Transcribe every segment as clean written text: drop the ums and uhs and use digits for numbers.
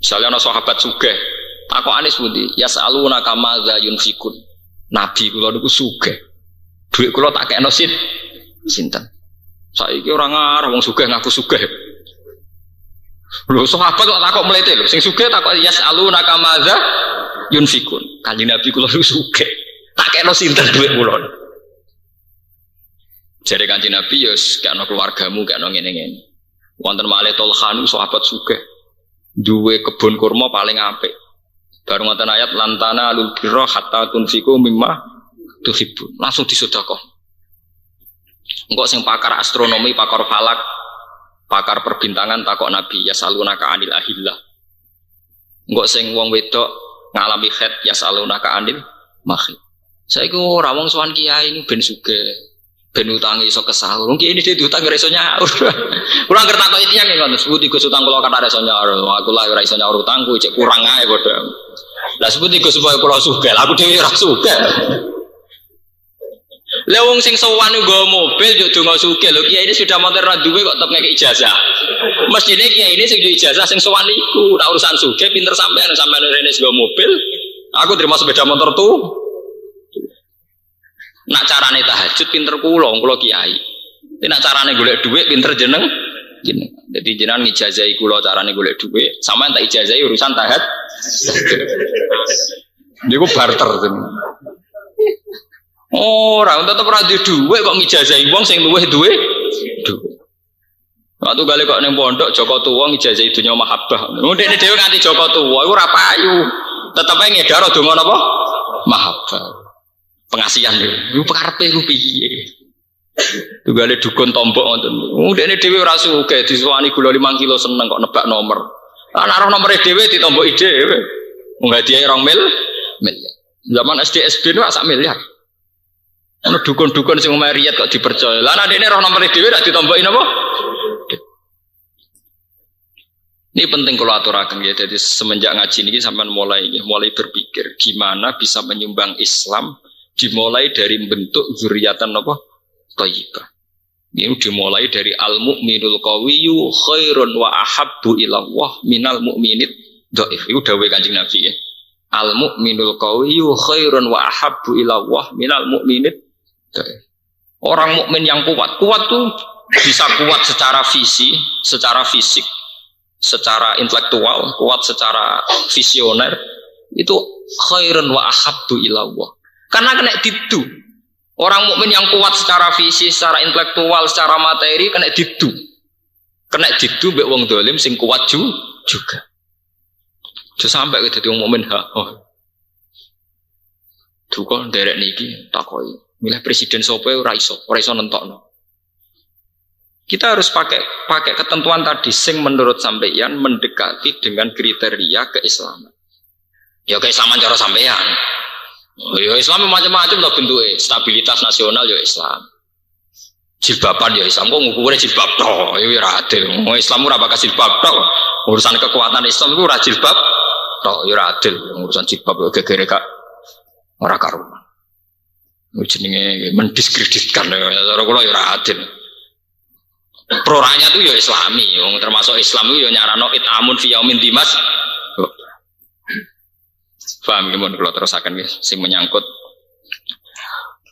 Misalnya ana sahabat sugih, takokane sepundi? Yas'aluna kama za yunfikun. Nabi kula niku sugih. Dhuwit kula tak kekno sinten. Saiki ora ngarep wong sugih ngaku sugih. Lho sahabat kok takok mlete lho, sing sugih takok yas'aluna kama za yunfikun. Kanjeng Nabi kula niku sugih. Tak kekno sinten dhuwit kula. Jare Kanjeng Nabi ya kekno keluargamu, kekno ngene-ngene. Wonten malih Tolhan sahabat sugih. Duwe kebun kurma paling apik. Baru ngoten ayat lantana alul birra hatta tunfiku mimma tuhibbun. Langsung disedekah. Engko sing pakar astronomi, pakar falak, pakar perbintangan takok Nabi yasalunaka anil ahillah. Engko sing wong wedok ngalami haid yasalunaka anil mahid. Saiki ora wong sowan kiai ini ben sugih. Ben utangi iso kesahur. Mungkin ini dia diutang ora iso nyaur. Kula ngerti takoki tiyang nggih ngoten. Sepundi Gus utang kula kata ora iso nyaur. Aku lah ora iso nyaur utangku cek kurang ae padha. Lah sepundi Gus supaya kula sugih. Aku dhewe ora sugih. Lah wong sing sowan nggo mobil yo donga sugih lho. Kiai ini sudah motor ra duwe kok tetep ngeki ijazah. Mestine kiai ini sing duwe ijazah sing sowan iku. Nek urusan sugih pinter sampean rene nggo mobil. Aku terima sepeda motor tuh. Nak carane tahajud pinter kula kiai. Nak carane golek dhuwit pinter jeneng. Jadi jenengan ngijazahi kula carane golek dhuwit, sampean tak ijazahi urusan tahajud. Niku barter jeneng. Ora tetep ora duwe dhuwit kok ngijazahi wong sing luwih duwe dhuwit. Waktu gale kok ning pondok Joko Tuwa ngijazahi dunya mahabbah. Ndekne dhewe nganti Joko Tuwa iku ora payu. Tetep ae ngedaro donga napa? Mahabbah. Pengasihan lho, pekarepe ku piye? Tunggale dukun tombok ngoten. Ndekne dhewe ora sugih disuwani gula 5 kilo seneng kok nebak nomor. Lah nek nomere dhewe ditomboki dhewe. Wong hadiah 2 miliar. Zaman SD SB nu sak miliar. Ono dukun-dukun sing omahe riyad kok dipercaya. Lah nek dene roh nomere dhewe rak ditomboki napa? Ini penting kalau aturakan ya. Jadi semenjak ngaji ini sampai mulai berpikir gimana bisa menyumbang Islam. Dimulai dari bentuk zuriatan apa? Thayyibah. Ini dimulai dari al-mu'minul qawiyyu khairun wa ahabbu ilallah minal mu'minid dhaif. Itu dawuh Kanjeng Nabi ya. Al-mu'minul qawiyyu khairun wa ahabbu ilallah minal mu'minid dhaif. Orang mukmin yang kuat tuh bisa kuat secara fisik, secara intelektual, kuat secara visioner. Itu khairun wa ahabbu ilallah. Karena kena didu. Orang mukmin yang kuat secara fisik, secara intelektual, secara materi kena didu. Kena didu mbek wong dolim sing kuat juga. Terus sampai ke dadi wong mukmin Duh kok nderek niki takoki. Milih presiden sapa ora iso nentokno. Kita harus pakai ketentuan tadi sing menurut sampeyan mendekati dengan kriteria keislaman. Ya keislaman cara sampeyan. Ya Islam macam-macam lah bentuknya. Stabilitas nasional ya Islam. Jilbaban ya Islam. Kok ngukurnya jilbab tok? Ya ora adil. Islam ora bakal jilbab tok. Urusan kekuatan Islam itu ora jilbab tok. Ya ora adil. Urusan jilbab ya gegere kak ora karuan. Jenenge mendiskreditkan. Cara kula ya ora adil. Pro rakyat itu ya Islami. Termasuk Islam itu ya nyarano itamun fi yaumin dimas. Paham gimana kalau terusakan sing menyangkut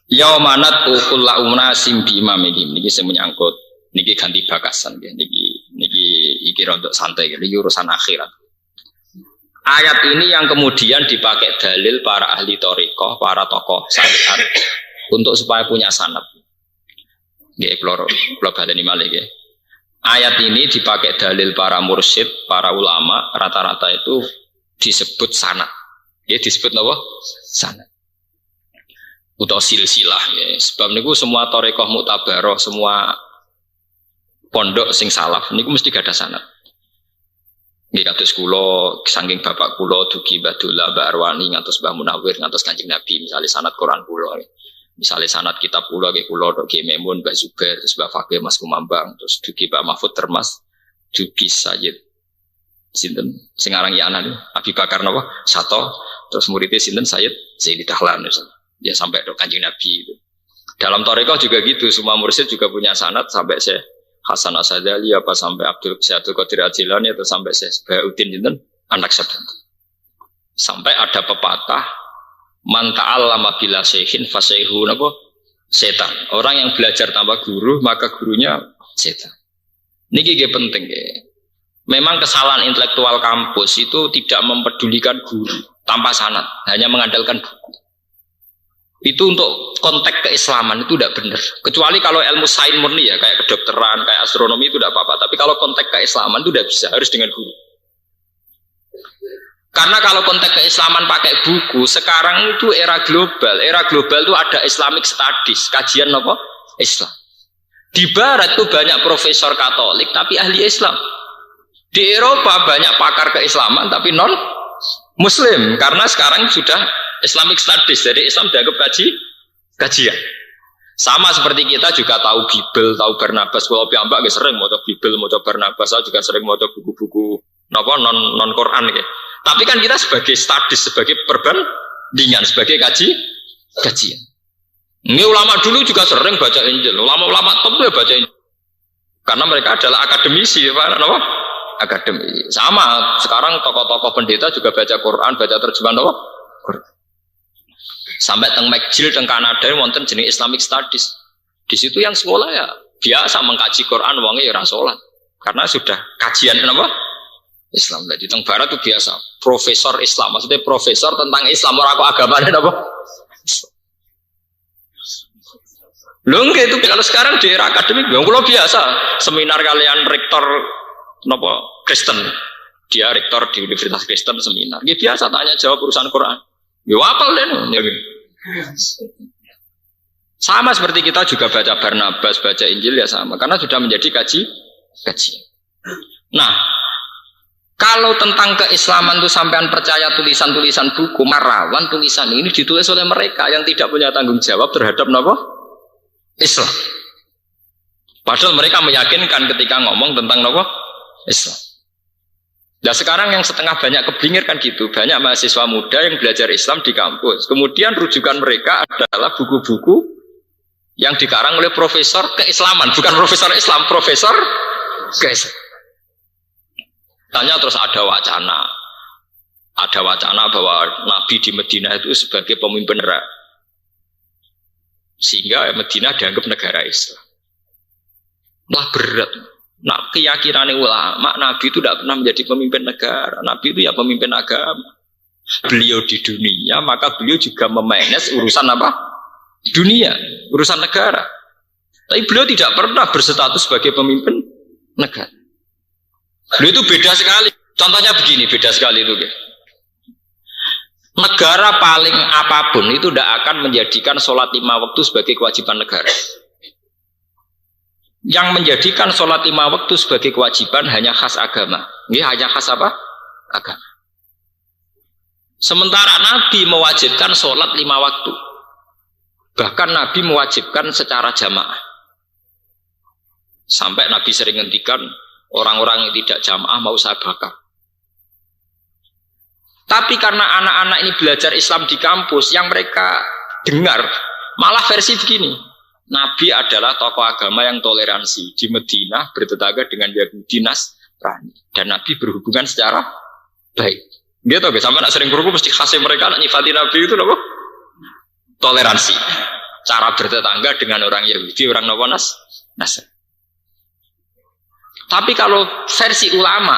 yaumanat ukulla umnasim bi imam niki sing menyangkut niki ganti bakasan niki rontok santai niki urusan akhirat. Ayat ini yang kemudian dipakai dalil para ahli thariqah, para tokoh syariat untuk supaya punya sanad. Nggih kula baleni malih nggih. Ayat ini dipakai dalil para mursyid, para ulama rata-rata itu disebut sanad. Ya disebut apa? Sanad. Utawa silsilah ya. Sebab niku semua thariqah muktabarah, semua pondok sing salaf niku mesti gada sanad. Nggih kados kula saking bapak kula dugi Mbah Dola, Mbah Arwani ngantos Mbah Munawir ngantos Kanjeng Nabi, misalnya sanad Quran kula. Misalnya sanad kitab kula nggih kula tok Ki Memun, Mbah Zubair, terus Mbah Fakih Mas Kumambang, terus dugi Mbah Mahfud Termas, dugi Sayyid sinten sing aran Yanan Abi Bakar napa Sato, terus muridnya sinten Sayyid Zaidi Dahlan ya sampai ke Kanjeng Nabi itu. Dalam thariqah juga gitu, semua mursyid juga punya sanad sampai Syekh Hasan Asadali apa sampai Abdul Qadir Al-Jilani atau sampai Syekh Bahauddin sinten anak setan. Sampai ada pepatah, man ta'allama bila syekhin fasayhu napa setan. Orang yang belajar tanpa guru maka gurunya setan. Niki nggih penting nggih. Memang kesalahan intelektual kampus itu tidak mempedulikan guru tanpa sanad, hanya mengandalkan buku. Itu untuk konteks keislaman itu tidak benar. Kecuali kalau ilmu sains murni ya, kayak kedokteran, kayak astronomi itu tidak apa-apa. Tapi kalau konteks keislaman itu tidak bisa, harus dengan guru. Karena kalau konteks keislaman pakai buku, sekarang itu era global. Era global itu ada Islamic Studies, kajian apa? Islam. Di Barat itu banyak profesor Katolik tapi ahli Islam. Di Eropa banyak pakar keislaman tapi non Muslim, karena sekarang sudah Islamic Studies, jadi Islam dianggap kajian. Sama seperti kita juga tahu Bible, tahu Barnabas. Kalau piyambak sering mau Bible, mau Barnabas, saya juga sering mau buku-buku non Quran gitu. Tapi kan kita sebagai studies, sebagai perbandingan, sebagai kajian. Ini ulama dulu juga sering baca Injil, ulama-ulama top ya baca Injil. Karena mereka adalah akademisi, apa? Akademi. Sama sekarang tokoh-tokoh pendeta juga baca Quran, baca terjemahan apa? Quran. Sampai teng McGill teng Kanada wonten jenis Islamic Studies. Di situ yang sekolah ya biasa mengkaji Quran wonge ya ora salat. Karena sudah kajian apa? Islam. Jadi teng Barat itu biasa. Profesor Islam, maksudnya profesor tentang Islam, ora kok agamane apa? Lho nggih itu kalau sekarang di era akademik, kalau biasa seminar kalian rektor nopo Kristen, dia rektor di Universitas Kristen seminar. Dia biasa tanya jawab urusan Quran. Ya apal deh. Sama seperti kita juga baca Barnabas, baca Injil ya sama, karena sudah menjadi kaji. Nah, kalau tentang keislaman itu sampean percaya tulisan-tulisan buku, marawan tulisan ini ditulis oleh mereka yang tidak punya tanggung jawab terhadap nopo Islam. Padahal mereka meyakinkan ketika ngomong tentang nopo Islam. Nah sekarang yang setengah banyak keblinger kan gitu, banyak mahasiswa muda yang belajar Islam di kampus. Kemudian rujukan mereka adalah buku-buku yang dikarang oleh profesor keislaman, bukan profesor Islam, profesor keislaman. Tanya terus ada wacana bahwa Nabi di Madinah itu sebagai pemimpin negara, sehingga Madinah dianggap negara Islam. Nah berat. Nah, keyakinan ulama, Nabi itu tidak pernah menjadi pemimpin negara. Nabi itu ya pemimpin agama. Beliau di dunia, maka beliau juga memanage urusan apa? Dunia, urusan negara. Tapi beliau tidak pernah berstatus sebagai pemimpin negara. Beliau itu beda sekali. Contohnya begini, beda sekali itu. Negara paling apapun itu tidak akan menjadikan sholat 5 waktu sebagai kewajiban negara. Yang menjadikan sholat 5 waktu sebagai kewajiban hanya khas agama. Ini hanya khas apa? Agama. Sementara Nabi mewajibkan sholat 5 waktu. Bahkan Nabi mewajibkan secara jamaah. Sampai Nabi sering ngendikan orang-orang yang tidak jamaah mau saya bakar. Tapi karena anak-anak ini belajar Islam di kampus, yang mereka dengar malah versi begini. Nabi adalah tokoh agama yang toleransi. Di Madinah bertetangga dengan Yahudi Nasrani. Dan Nabi berhubungan secara baik. Dia tahu sampai nak sering berhubung mesti khasnya mereka nak nyifati Nabi itu apa? Toleransi. Cara bertetangga dengan orang Yahudi, orang Nasrani. Tapi kalau versi ulama,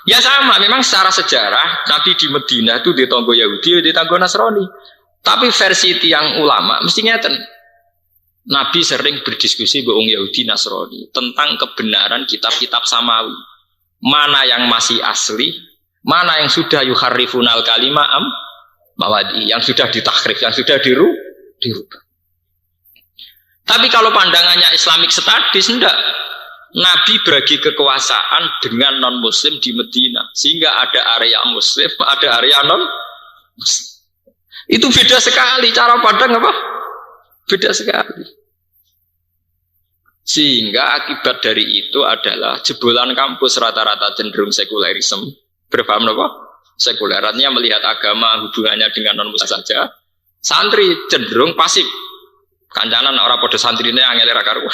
ya sama. Memang secara sejarah Nabi di Madinah itu ditanggo Yahudi, ditanggo Nasrani. Tapi versi tiang ulama mestinya Nabi sering berdiskusi dengan Yahudi Nasrani tentang kebenaran kitab-kitab samawi. Mana yang masih asli, mana yang sudah yuharrifunal kalimah mawadi, yang sudah ditahrif, yang sudah dirubah. Tapi kalau pandangannya Islamic Studies enggak. Nabi bagi kekuasaan dengan non-muslim di Madinah, sehingga ada area muslim, ada area non-muslim. Itu beda sekali cara pandang apa? Beda sekali. Sehingga akibat dari itu adalah jebolan kampus rata-rata cenderung sekulerisme. Berpaham apa? Sekulerannya melihat agama hubungannya dengan non-muslim saja. Santri cenderung pasif. Kancanan orang pada santri ini angel ra karuan.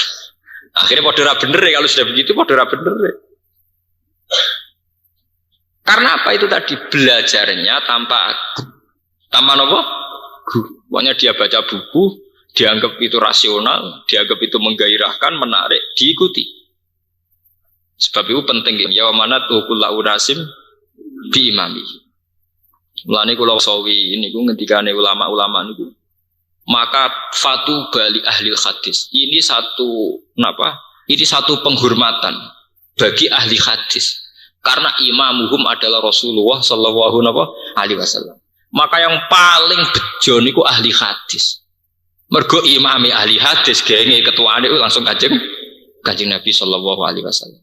Akhirnya pada ra bener ya, kalau sudah begitu pada ra bener. Karena apa itu tadi belajarnya tanpa apa? Pokoknya dia baca buku, dianggap itu rasional, dianggap itu menggairahkan, menarik, diikuti. Sebab itu penting ya mana tuh kula unasim bi imami. Mulane kula sawi niku ngendikane ulama-ulama niku. Maka fatu bali ahli hadis. Ini satu napa? Ini satu penghormatan bagi ahli hadis. Karena imamuhum adalah Rasulullah sallallahu alaihi wasallam. Maka yang paling bejo niku ahli hadis. Mergo imami ahli hadis genge ketuane langsung Kanjeng Nabi sallallahu alaihi wasallam.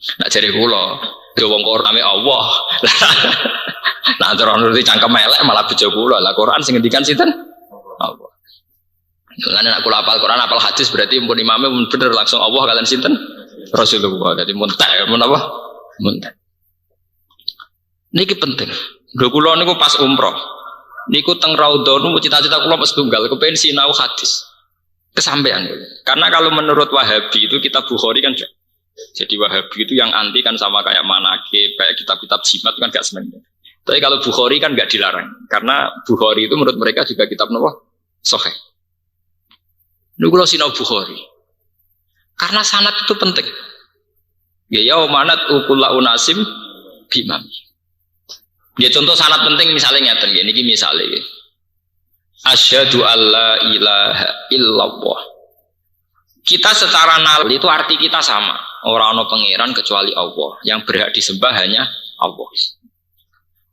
Nak jare kula, yo wong Quran Allah. Nah, terus cangkem elek malah bejo kula. Lah Quran sing ngendikan sinten? Allah. Lan nek kula hafal Quran, hafal hadis berarti pun imame pun bener langsung Allah kalian sinten? Rasulullah. Dadi muntak menapa? Muntak. Niki penting. Lho kula niku pas umroh. Niku teng raudhah niku cita-cita kula pas tunggal kepengin sinau hadis. Kesampean. Karena kalau menurut Wahabi itu kitab Bukhari kan jadi Wahabi itu yang anti kan sama kayak manaqib, kayak kitab-kitab jimat kan gak seneng. Tapi kalau Bukhari kan gak dilarang. Karena Bukhari itu menurut mereka juga kitab napa? Sahih. Niku kula sinau Bukhari. Karena sanad itu penting. Ya manat ukula unasim bimam. Ya contoh sanad penting misalnya ngeten nggih niki misale nggih. Asyhadu alla ilaha illallah. Kita secara nal itu arti kita sama. Ora ana pangeran kecuali Allah. Yang berhak disembah hanya Allah.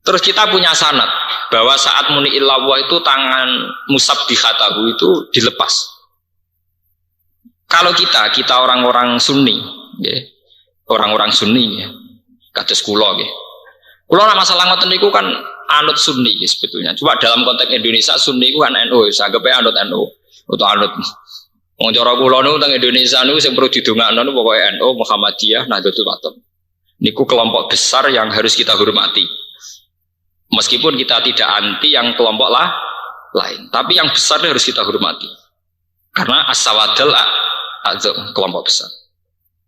Terus kita punya sanad bahwa saat muni illallah itu tangan musabbihatahu itu dilepas. Kalau kita orang-orang Sunni, nggih. Orang-orang Sunni ya. Kados kula nggih. Kula nek masalah ngoten niku kan anut Sunni ya, sebetulnya. Cuma dalam konteks Indonesia Sunni ku kan NU, sagep anut NU utawa anut wong cara kula niku teng Indonesia niku sing perlu didongakno niku pokoke NU, Muhammadiyah, Nahdlatul Ulama. Niku kelompok besar yang harus kita hormati. Meskipun kita tidak anti yang kelompok lain, tapi yang besar harus kita hormati. Karena as-sawadal kelompok besar.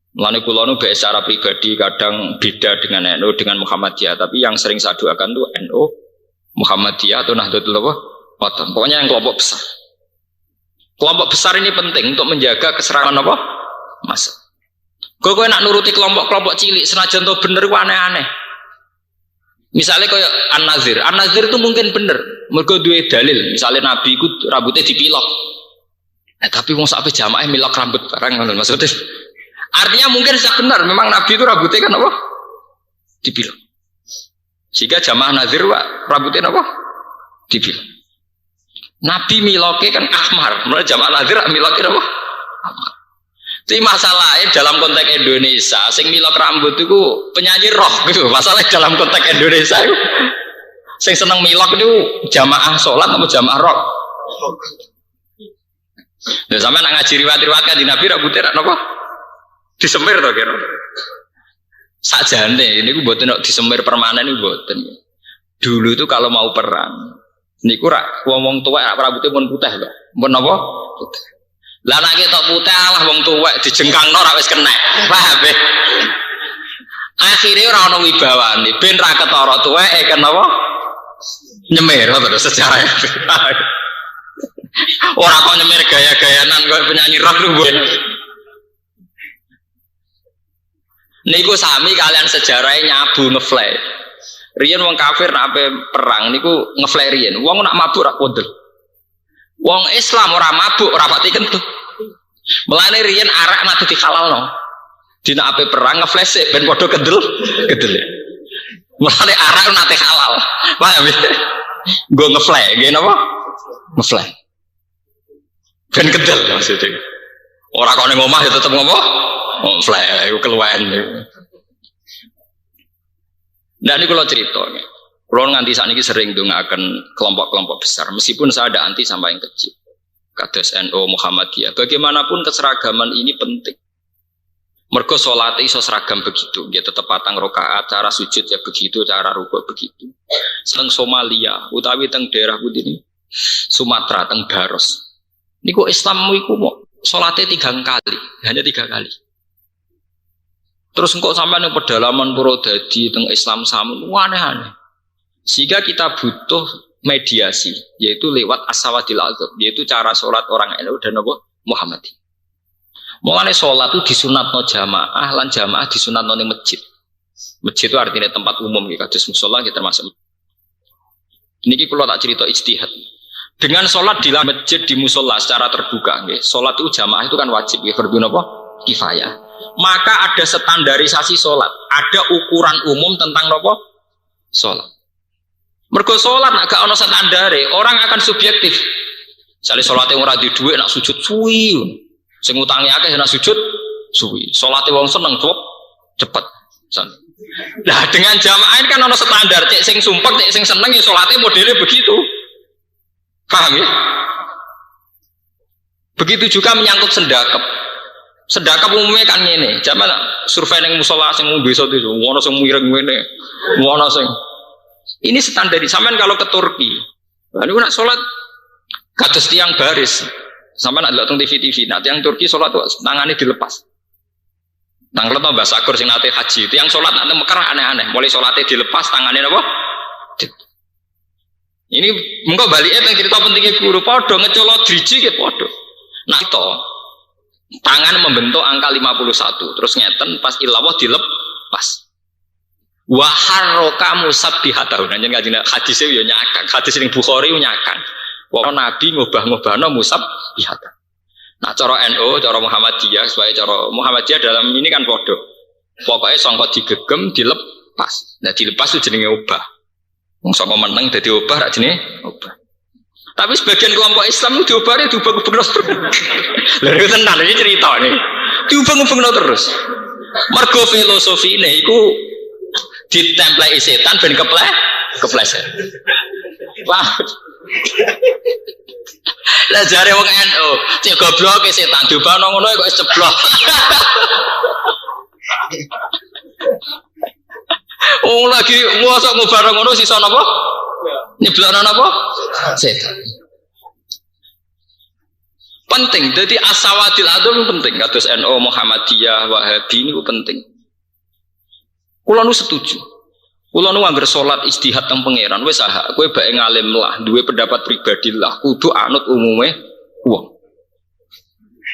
Mulane kula nu secara pribadi kadang beda dengan NU dengan Muhammadiyah, tapi yang sering saya doakan tuh NU, Muhammadiyah atau Nahdlatul Ulama. Pokoknya yang kelompok besar. Kelompok besar ini penting untuk menjaga keserampan apa? Masa. Kowe nak nuruti kelompok-kelompok cilik senajan to bener ku aneh-aneh. Misalnya kayak An-Nazir itu mungkin bener, mergo duwe dalil. Misalnya Nabi ku rambutnya dipilok. Tapi wong sampai jamaah milok rambut barang ngono maksudnya. Artinya mungkin sudah benar, memang Nabi itu rambutnya kan apa? Dipilok. Sehingga jamaah Nazir Pak, rambutnya apa? Dipilok. Nabi miloknya kan ahmar, mulai jamaah Nazir miloknya apa? Ahmar. Tapi masalahnya dalam konteks Indonesia, sing milok rambut itu penyanyi rock gitu. Masalahnya dalam konteks Indonesia itu, sing seneng milok itu jamaah sholat atau jamaah rock? Nah, sampai nak ngaji riwayat-riwayat kan di Nabi rambutnya apa? Disemir toh kira. Sakjane ini gue buatin disemir permanen ini buatin. Dulu itu kalau mau perang, niku rak wong tua rambutnya pun putih loh. Pun apa? Putih. Lah nek ketok putih alah wong tuwek dijengkangno ra wis kenek. Paham ya? Akhire ora ono wibawane, ben ra ketara tuweke kan apa? Nyemir terus sejarah. Ora kok nyemir gaya-gayanan kok penyanyi rock lho, Bu. Niku sami kalian sejarahnya nyabu ngeflare. Riyen wong kafir nak ape perang niku ngeflare riyen. Wong nak mabuk ra kondel. Wong Islam ora mabuk, ora pati kentut. Mulane riyen arak nak dihalalno. Dina ape perang ngeflash ben padha kendel. Mulane arak nate halal. Paham ya? Nggo ngeflash, nggih napa? Ngeflash. Ben kendel maksudnya. Ora kok ning omah ya tetep ngopo? Ngeflash iku keluwen. Nah ini kalau cerita, kalau nganti saat ini sering ndongaaken kelompok-kelompok besar, meskipun saya ada anti sama yang kecil, kados NU Muhammadiyah. Bagaimanapun keseragaman ini penting. Mergo sholat iso seragam begitu, dia tetap patang rakaat, cara sujud ya begitu, cara rukuk begitu. Teng Somalia, utawi teng daerah putih ini, Sumatera, teng Baros. Niku Islammu iku mau sholatnya 3 kali, hanya 3 kali. Terus engkau sampai yang pedalaman Purwodadi teng Islam sama aneh-aneh. Sehingga kita butuh mediasi, yaitu lewat as-sawadil adzab, yaitu cara sholat orang NU dan Muhammadi. Mulane sholat itu disunatno jamaah, lan jamaah disunatno ning masjid. Masjid itu artinya tempat umum, kados mushola kita termasuk. Niki kula tak cerita ijtihad. Dengan sholat di masjid di musola secara terbuka, sholat itu jamaah itu kan wajib, fardhu napa? Kifayah. Maka ada standarisasi sholat, ada ukuran umum tentang napa? Sholat. Mergo sholat nak gak ono standare, orang akan subjektif. Misalnya sholatnya ora di dhuwit nak sujud suwi. Sing utange akeh nak sujud suwi. Sholatnya wong seneng cepet. Nah, dengan jamaah ini kan ono standar, cek sing sumpek, cek sing seneng ya sholatnya modelnya begitu. Paham ya? Begitu juga menyangkut sendakep. Sendakep umumnya kan ngene, jaman survei ning musala sing bisa itu, ono sing mireng ngene. Ono sing ini standar. Sampean kalau ke Turki, nah niku nak salat kados tiang baris. Sampean nak delok teng TV-TV, nak tiang Turki salat tangane dilepas. Nang kleto Mbah Sakur sing nate haji, tiang salat nak Mekah aneh-aneh, mulai salate dilepas tangane napa? Ini mengko balike teng cerita pentingnya guru padha ngecolot driji nggih padha. Nah itu tangan membentuk angka 51, terus ngeten pas ilawah dilepas. Wa harraka musabbihatahu. Njen kanjeng hadise yo nyakang, hadis ning Bukhari yo nyakang. Wong Nabi ngubah-ngubahno musabbihatahu. Nah cara NU, cara Muhammadiyah, supaya cara Muhammadiyah dalam ini kan padha. Pokoknya sangka digegem dilepas. Nah dilepas itu jenenge ubah. Wong sapa meneng dadi obah rak jenenge obah. Tapi sebagian kelompok Islam diobahnya diubah-ubahno terus. Lha iki tenan iki cerita nih. Diubah-ubahno terus. Mergo filosofine iku ditempleki setan ben kepleset. Wah. Lah jare wong NU, cek goblok setan diubahno ngono kok ceblok. Oh lagi mosok ngubar ngono sisa napa? Nyeblokno napa? Setan. Penting, jadi as-sawadil adzab penting. Kados NU, Muhammadiyah, Wahabi ini penting. Kula nu setuju. Kula nu anggere salat istihad teng pangeran wis ah, kowe bae ngalim lah, duwe pendapat pribadi lah, kudu anut umume wong.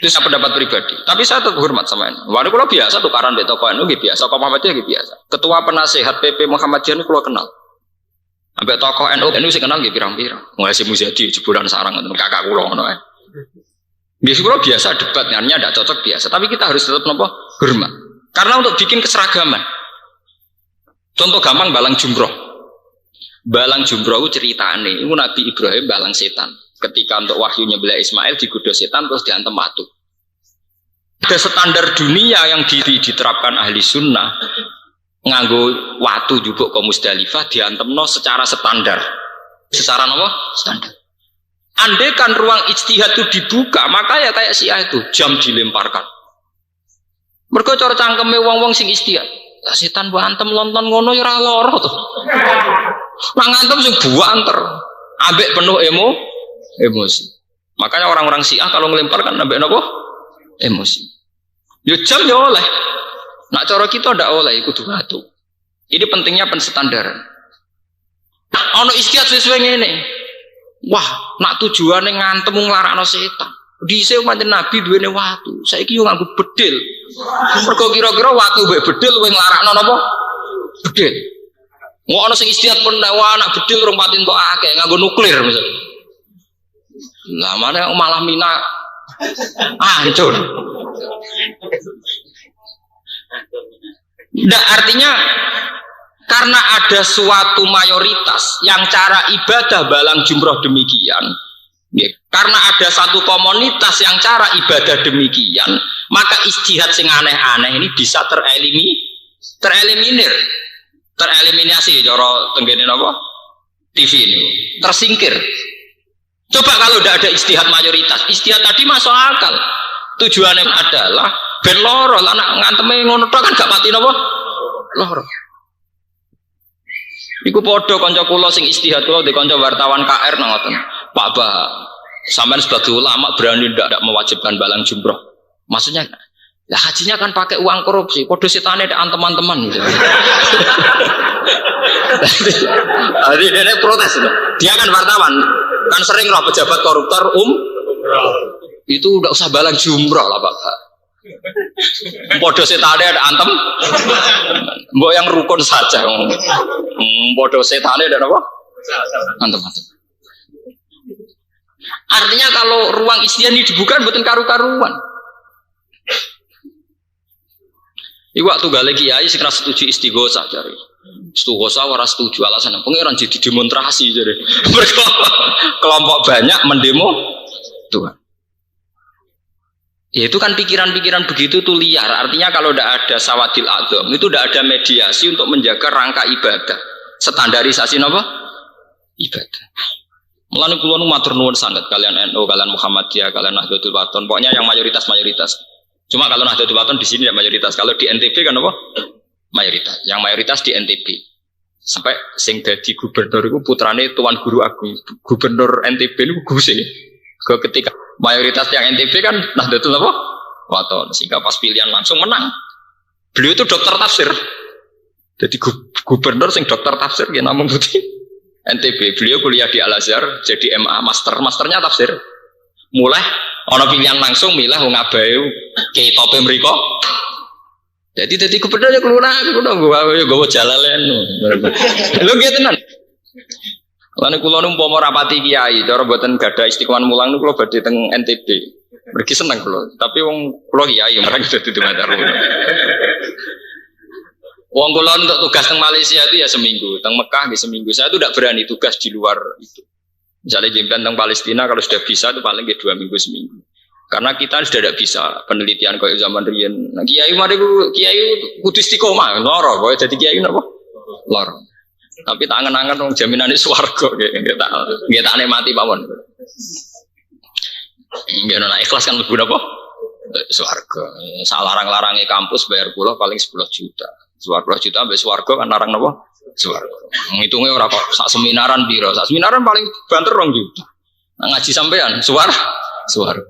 Itu saya pendapat pribadi. Tapi saya tetap hormat sama ini. Waduh kalau biasa tukaran di toko NU gitu biasa, toko Muhammadiyah gitu biasa. Ketua penasehat PP Muhammadiyah ini kalau kenal. Sampai toko NU saya kenal gitu pirang-pirang. Mulai si Muzadi jebulan sarang dengan kakak kulo ngono ya. Biasa biasa debatnya tidak cocok biasa. Tapi kita harus tetap nopo hormat. Karena untuk bikin keseragaman. Contoh gampang balang jumroh. Balang jumroh itu ceritane. Itu Nabi Ibrahim balang setan. Ketika untuk wahyunya bela Ismail digoda setan terus diantem watu. Ada standar dunia yang diterapkan ahli sunnah nganggo watu jupuk ke Musdalifah diantemno secara standar. Secara apa? Standar. Andai kan ruang ijtihad itu dibuka, maka ya kayak Syiah itu jam dilemparkan. Mergo cara cangkeme wong-wong sing ijtihad. Setan mbok antem lonton ngono ya ora lara to. Nang antem sing buanter. Ambek penuh emosi. Makanya orang-orang Syiah kalau ngelempar kan nambah nopo emosi. Yo jam ya oleh. Nak cara kita ndak oleh kudu watu. Ini pentingnya penstandaran. Ono istiad sesuai ngene. Wah, nak tujuane ngantem nglarakno setan. Dhisik pancen Nabi duwene watu. Saiki yo nganggo bedil. Mergo kira-kira watu mbek bedil kowe nglarakno napa? Bedil. Ngono sing istiad pun anak bedil rong patin kok akeh nganggo nuklir misalnya. Lah mana malah Mina hancur. Nah, artinya karena ada suatu mayoritas yang cara ibadah balang jumroh demikian, ya, karena ada satu komunitas yang cara ibadah demikian, maka ijtihad sing aneh-aneh ini bisa tereliminasi cara tenggene apa? TV ini tersingkir. Coba kalau tidak ada ijtihad mayoritas, ijtihad tadi masuk akal. Tujuannya adalah ben loro, anak nganteme ngono tok kan gak pati napa? Loro. Iku padha kanca kula sing ijtihad kula di kanca wartawan KR nang ngoten. Pak Bah, sampean sebagai ulama berani ndak mewajibkan balang jumroh. Maksudnya Lah hajinya kan pakai uang korupsi, podo setane ada teman-teman gitu. Jadi dia protes itu. Dia kan wartawan, kan sering lah pejabat koruptor itu udah usah balang jumroh lah Pak. Podo setane ada antem, mbok yang rukun saja. Podo setane ada apa? Antem-antem. Artinya kalau ruang istiadah ini dibuka betul karu-karuan. Iwak tuh gale kiai sing setuju istighosah cari. Istighosah ora setuju alasan pangeran jadi demonstrasi jadi. Mereka kelompok banyak mendemo Tuhan. Ya itu kan pikiran-pikiran begitu tuh liar. Artinya kalau tidak ada sawadil adzam itu tidak ada mediasi untuk menjaga rangka ibadah. Standarisasi apa? Ibadah. Mulane kula nu matur nuwun sanget kalian NU, kalian Muhammadiyah, kalian Nahdlatul Wathon. Pokoknya yang mayoritas. Cuma kalau Nahdlatul Wathon di sini tidak mayoritas. Kalau di NTB kan apa? Mayoritas. Yang mayoritas di NTB. Sampai sing dadi gubernur itu putrane Tuan Guru Agung. Gubernur NTB itu guse. Ketika mayoritas yang NTB kan Nahdlatul Wathon. Sehingga pas pilihan langsung menang. Beliau itu dokter tafsir. Jadi gubernur sing dokter tafsir ya namung putih. NTB, beliau kuliah di Al-Azhar, jadi MA, masternya tafsir. Mulai, ono pilihan langsung, milah, ngabai, kayak tope mereka. Jadi gubernurnya keluar, gue jalalen. Lu gitu nan. Lalu kulo numpo rapati kiai, cara buatan gada istiqomah mulang, kulo badhe teng NTB. Mergi seneng kulo, tapi wong kulo kiai, mereka sudah di Madar. Wong kula untuk tugas teng Malaysia itu ya seminggu, teng Mekah di seminggu. Saya itu tidak berani tugas di luar itu. Misalnya jemben teng Palestina kalau sudah bisa itu paling 2 minggu seminggu. Karena kita sudah tidak bisa penelitian kayak zaman riyen. Nah, kiai mari kiai kudu istiqomah, loro kowe dadi kiai napa? Loro. Tapi tak angen-angen wong jaminane swarga nggih tak nikmati mawon. Nggih ana ikhlas kan mlebu napa? Swarga. Salarang-larange kampus bayar kula paling 10 juta. 10 juta sampai swarga kan larang napa? Swarga. Ngitungnya ora kok sak seminaran piro? Sak seminaran paling banter 2 juta. Nah, ngaji sampean swarga.